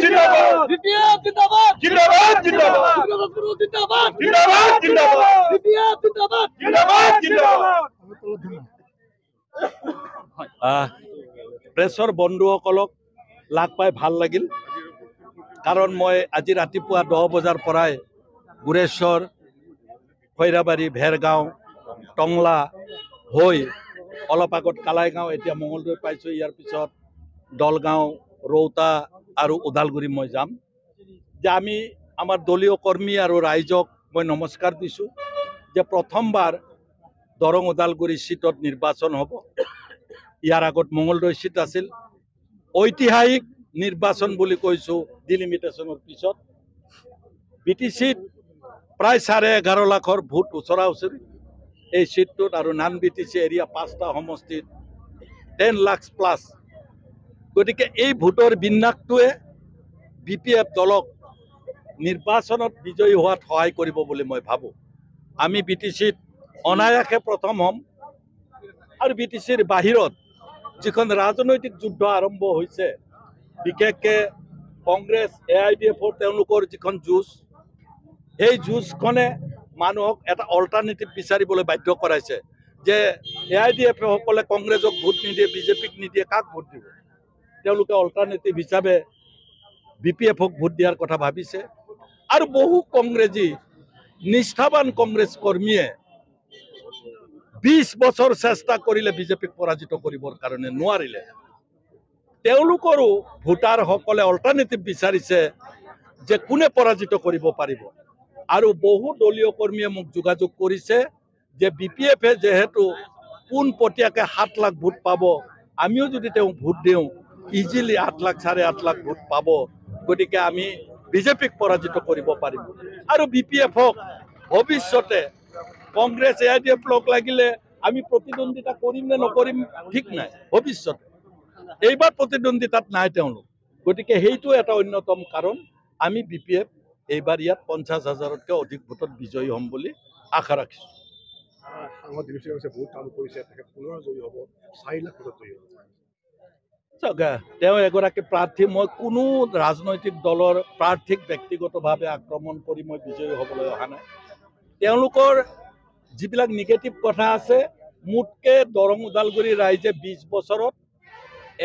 जिंदाबाद बीपीएफ जिंदाबाद जिंदाबाद जिंदाबाद जिंदाबाद जिंदाबाद जिंदाबाद बीपीएफ जिंदाबाद जिंदाबाद जिंदाबाद প্ৰেছৰ বন্ধুসকলক লাগ পাই ভাল লাগিল কাৰণ মই আজি ৰাতিপুৱা 10 বজাৰ পৰাই গুৰেশ্বৰ খৈৰাবাৰী ভেৰগাঁও টংলা হৈ অলপ আগত কালাইগাঁও এতিয়া মঙলদৈ পাইছোঁ ইয়াৰ পিছত দলগাঁও ৰৌতা আৰু ওদালগুৰি মই যাম যে আমি আমাৰ দলীয় কৰ্মী আৰু ৰাইজক মই নমস্কাৰ দিছোঁ যে প্ৰথমবাৰ দৰং ওদালগুৰি সিটত নিৰ্বাচন হ'ব ইয়াৰ আগত মঙলদৈ সিট আছিল ঐতিহাসিক নিৰ্বাচন বুলি কৈছোঁ ডিলিমিটেশ্যনৰ পিছত বিটিচিত প্ৰায় 11.5 লাখৰ ভোট ওচৰা ওচৰি এই সিটটোত আৰু নান বিটিচি এৰিয়া 5টা সমষ্টিত 10 লাখ প্লাছ গতিকে এই ভোটৰ বিন্যাসটোৱে বিপিএফ দলক নিৰ্বাচনত বিজয়ী হোৱাত সহায় কৰিব বুলি মই ভাবোঁ আমি বিটিচিত অনায়াসে প্ৰথম হ'ম আৰু বিটিচিৰ বাহিৰত যিখন ৰাজনৈতিক যুদ্ধ আৰম্ভ হৈছে বিশেষকৈ কংগ্ৰেছ AIDFৰ তেওঁলোকৰ যিখন যুঁজ এই যুঁজখনে মানুহক এটা অল্টাৰনেটিভ বিচাৰিবলৈ বাধ্য কৰাইছে যে AIDF সকলে কংগ্ৰেছক ভোট নিদিয়ে বিজেপিক নিদিয়ে কাক ভোট দিব তেওঁলোকে অল্টাৰনেটিভ হিচাপে বিপিএফক ভোট দিয়াৰ কথা ভাবিছে আৰু বহু কংগ্ৰেছী নিষ্ঠাবান কংগ্ৰেছ কৰ্মীয়ে 20 বছৰ চেষ্টা কৰিলে বিজেপিক পৰাজিত কৰিবৰ কাৰণে নোৱাৰিলে তেওঁলোকৰো ভোটাৰসকলে অল্টাৰনেটিভ বিচাৰিছে যে কোনে পৰাজিত কৰিব পাৰিব আৰু বহু দলীয় কৰ্মীয়ে মোক যোগাযোগ কৰিছে যে বিপিএফে যেহেতু পোনপটীয়াকৈ 7 লাখ ভোট পাব আমিও যদি তেওঁ ভোট দিওঁ ইজিলি 8 লাখ 8.5 লাখ ভোট পাব গতিকে আমি বিজেপিক পৰাজিত কৰিব পাৰিম আৰু বিপিএফক ভৱিষ্যতে কংগ্ৰেছ AIDF লগ লাগিলে আমি প্ৰতিদ্বন্দ্বিতা কৰিম নে নকৰিম ঠিক নাই ভৱিষ্যতে এইবাৰ প্ৰতিদ্বন্দ্বিতাত নাই তেওঁলোক গতিকে সেইটো এটা অন্যতম কাৰণ আমি বিপিএফ এইবাৰ ইয়াত 50,000তকৈ অধিক ভোটত বিজয়ী হ'ম বুলি আশা ৰাখিছোঁ তেওঁ এগৰাকী প্ৰাৰ্থী মই কোনো ৰাজনৈতিক দলৰ প্ৰাৰ্থীক ব্যক্তিগতভাৱে আক্ৰমণ কৰি মই বিজয়ী হ'বলৈ অহা নাই তেওঁলোকৰ যিবিলাক নিগেটিভ কথা আছে মোতকৈ দৰং ওদালগুৰি ৰাইজে 20 বছৰত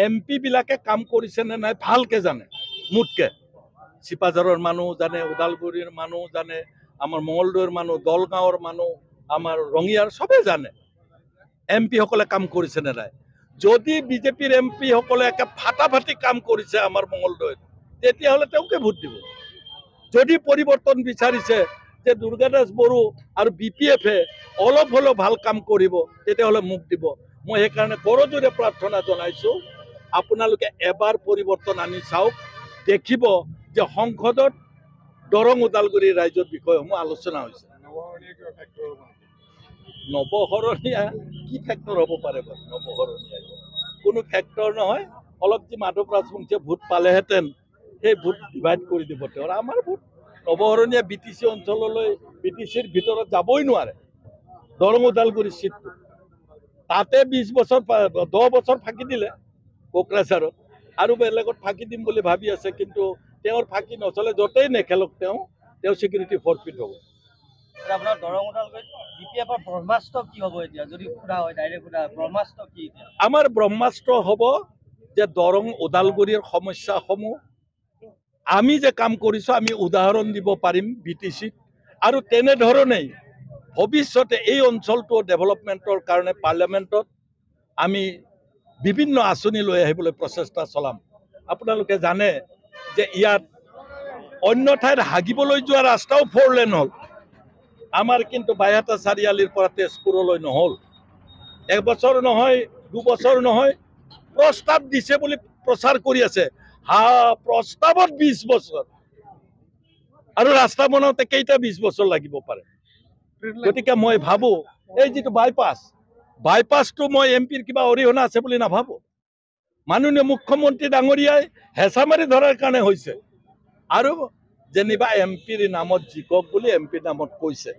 MP বিলাকে কাম কৰিছে নে নাই ভালকৈ জানে মোতকৈ চিপাঝাৰৰ মানুহ জানে ওদালগুৰিৰ মানুহ জানে আমাৰ মঙলদৈৰ মানুহ দলগাঁৱৰ মানুহ আমাৰ ৰঙিয়াৰ চবেই জানে MP সকলে কাম কৰিছে নে নাই যদি বিজেপিৰ MP সকলে একে ফাটাফাটি কাম কৰিছে আমাৰ মঙলদৈত তেতিয়াহ'লে তেওঁকে ভোট দিব যদি পৰিৱৰ্তন বিচাৰিছে যে দুৰ্গাদাস বড়ো আৰু বিপিএফে অলপ হ'লেও ভাল কাম কৰিব তেতিয়াহ'লে মোক দিব মই সেইকাৰণে কৰজোৰে প্ৰাৰ্থনা জনাইছোঁ আপোনালোকে এবাৰ পৰিৱৰ্তন আনি চাওক দেখিব যে সংসদত দৰং ওদালগুৰি ৰাইজৰ বিষয়সমূহ আলোচনা হৈছে নৱশৰণীয়া কি ফেক্টৰ হ'ব পাৰে বাৰু নৱশৰণীয়া কোনো ফেক্টৰ নহয় অলপ যি মাধৱ ৰাজবংশীয়ে ভোট পালেহেঁতেন সেই ভোট ডিভাইড কৰি দিব তেওঁৰ আমাৰ ভোট নৱশৰণীয়া বিটিচি অঞ্চললৈ বিটিচিৰ ভিতৰত যাবই নোৱাৰে দৰং ওদালগুৰি সিটটো তাতে 10 বছৰ ফাঁকি দিলে কোকৰাঝাৰত আৰু বেলেগত ফাঁকি দিম বুলি ভাবি আছে কিন্তু তেওঁৰ ফাঁকি নচলে য'তেই নেখেলক তেওঁ চিকিউৰিটি ফৰফিট হ'ব আপোনাৰ দৰং ওদালগুৰিত বিপিএফৰ ব্ৰহ্মাস্ত্ৰ কি হ'ব এতিয়া যদি সোধা হয় ডাইৰেক্ট সোধা ব্ৰহ্মাস্ত্ৰ কি আমাৰ ব্ৰহ্মাস্ত্ৰ হ'ব যে দৰং ওদালগুৰিৰ সমস্যাসমূহ আমি যে কাম কৰিছোঁ আমি উদাহৰণ দিব পাৰিম বিটিচিত আৰু তেনেধৰণেই ভৱিষ্যতে এই অঞ্চলটো ডেভেলপমেণ্টৰ কাৰণে পাৰ্লিয়ামেণ্টত আমি বিভিন্ন আঁচনি লৈ আহিবলৈ প্ৰচেষ্টা চলাম আপোনালোকে জানে যে ইয়াত অন্য ঠাইত হাগিবলৈ যোৱা ৰাস্তাও 4 লেন হ'ল আমাৰ কিন্তু বাইহাটা চাৰিআলিৰ পৰা তেজপুৰলৈ নহ'ল 1 বছৰ নহয় 2 বছৰ নহয় প্ৰস্তাৱ দিছে বুলি প্ৰচাৰ কৰি আছে প্ৰস্তাৱত 20 বছৰ আৰু ৰাস্তা বনাওঁতে কেইটা 20 বছৰ লাগিব পাৰে গতিকে মই ভাবোঁ এই যিটো বাইপাছটো মই MPৰ কিবা অৰিহণা আছে বুলি নাভাবোঁ মাননীয় মুখ্যমন্ত্ৰী ডাঙৰীয়াই হেঁচা মাৰি ধৰাৰ কাৰণে হৈছে আৰু যেনিবা MPৰ নামত জিকক বুলি MPৰ নামত কৈছে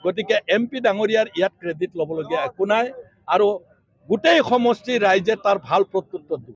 গতিকে MP ডাঙৰীয়াৰ ইয়াত ক্ৰেডিট ল'বলগীয়া একো নাই আৰু গোটেই সমষ্টি ৰাইজে তাৰ ভাল প্ৰত্যুত্তৰ দিব